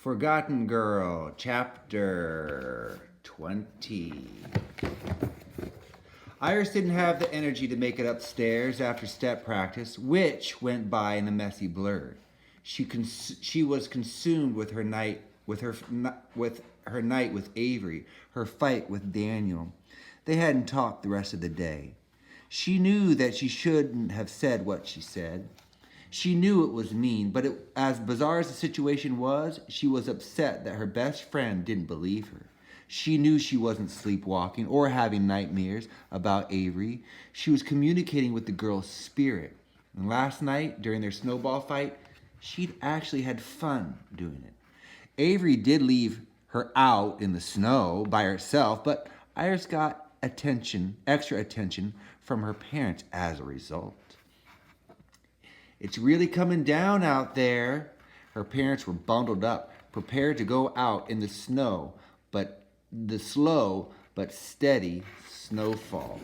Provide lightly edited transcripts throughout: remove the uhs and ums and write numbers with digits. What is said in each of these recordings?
Forgotten Girl, Chapter 20. Iris didn't have the energy to make it upstairs after step practice, which went by in a messy blur. She was consumed with her night with her night with Avery, her fight with Daniel. They hadn't talked the rest of the day. She knew that she shouldn't have said what she said. She knew it was mean, but as bizarre as the situation was, she was upset that her best friend didn't believe her. She knew she wasn't sleepwalking or having nightmares about Avery. She was communicating with the girl's spirit. And last night, during their snowball fight, she'd actually had fun doing it. Avery did leave her out in the snow by herself, but Iris got extra attention from her parents as a result. It's really coming down out there. Her parents were bundled up, prepared to go out in the snow, but the slow but steady snowfall.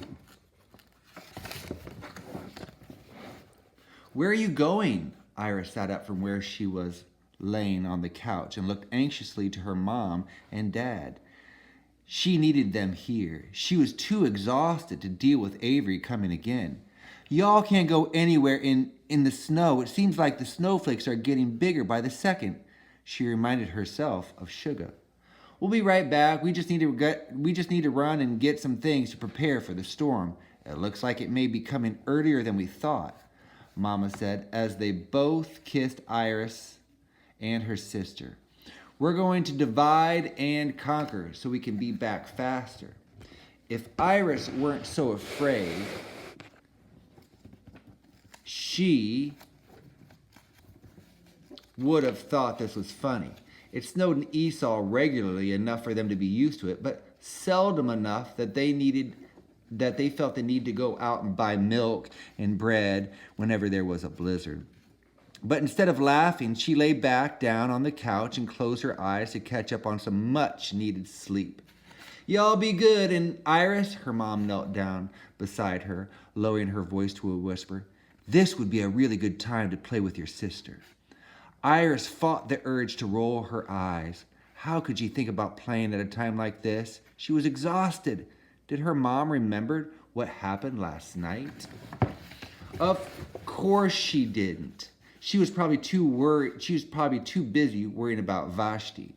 Where are you going? Iris sat up from where she was laying on the couch and looked anxiously to her mom and dad. She needed them here. She was too exhausted to deal with Avery coming again. Y'all can't go anywhere in the snow. It seems like the snowflakes are getting bigger by the second. She reminded herself of Sugar. We'll be right back. We just need to run and get some things to prepare for the storm. It looks like it may be coming earlier than we thought, Mama said as they both kissed Iris and her sister. We're going to divide and conquer so we can be back faster. If Iris weren't so afraid, she would have thought this was funny. It snowed in Esau regularly enough for them to be used to it, but seldom enough that they felt the need to go out and buy milk and bread whenever there was a blizzard. But instead of laughing, she lay back down on the couch and closed her eyes to catch up on some much-needed sleep. Y'all be good, and Iris, her mom knelt down beside her, lowering her voice to a whisper. This would be a really good time to play with your sister. Iris fought the urge to roll her eyes. How could she think about playing at a time like this? She was exhausted. Did her mom remember what happened last night? Of course she didn't. She was probably too busy worrying about Vashti.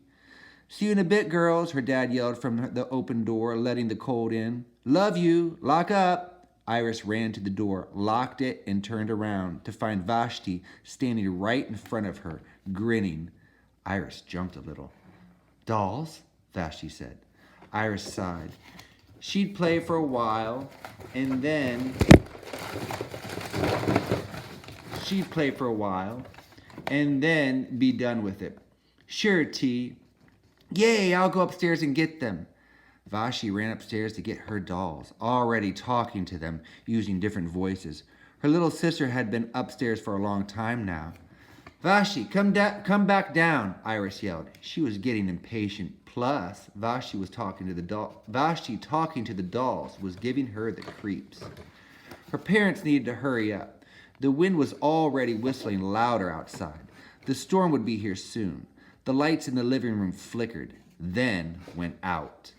See you in a bit, girls, her dad yelled from the open door, letting the cold in. Love you. Lock up. Iris ran to the door, locked it, and turned around to find Vashti standing right in front of her, grinning. Iris jumped a little. Dolls? Vashti said. Iris sighed. She'd play for a while, and then be done with it. Sure, T. Yay, I'll go upstairs and get them. Vashti ran upstairs to get her dolls, already talking to them, using different voices. Her little sister had been upstairs for a long time now. Vashti, come back down, Iris yelled. She was getting impatient. Plus, Vashti talking to the dolls was giving her the creeps. Her parents needed to hurry up. The wind was already whistling louder outside. The storm would be here soon. The lights in the living room flickered, then went out.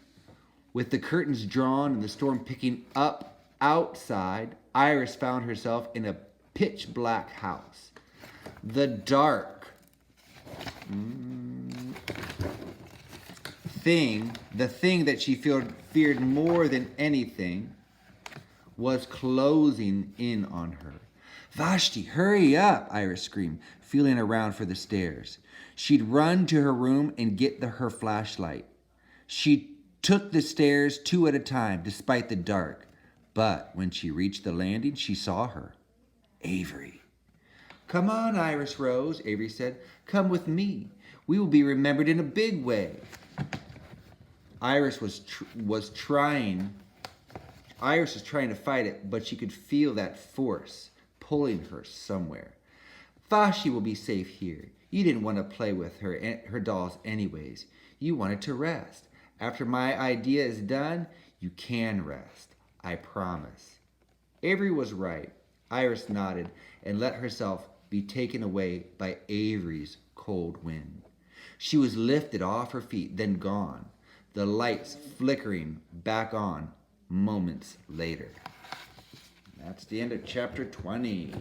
With the curtains drawn and the storm picking up outside, Iris found herself in a pitch-black house. The dark the thing that she feared more than anything, was closing in on her. Vashti, hurry up, Iris screamed, feeling around for the stairs. She'd run to her room and get her flashlight. She took the stairs 2 at a time, despite the dark. But when she reached the landing, she saw her. Avery. Come on, Iris Rose, Avery said. Come with me. We will be remembered in a big way. Iris was trying to fight it, but she could feel that force pulling her somewhere. Vashti will be safe here. You didn't want to play with her dolls anyways. You wanted to rest. After my idea is done, you can rest. I promise. Avery was right. Iris nodded and let herself be taken away by Avery's cold wind. She was lifted off her feet, then gone, the lights flickering back on moments later. That's the end of chapter 20.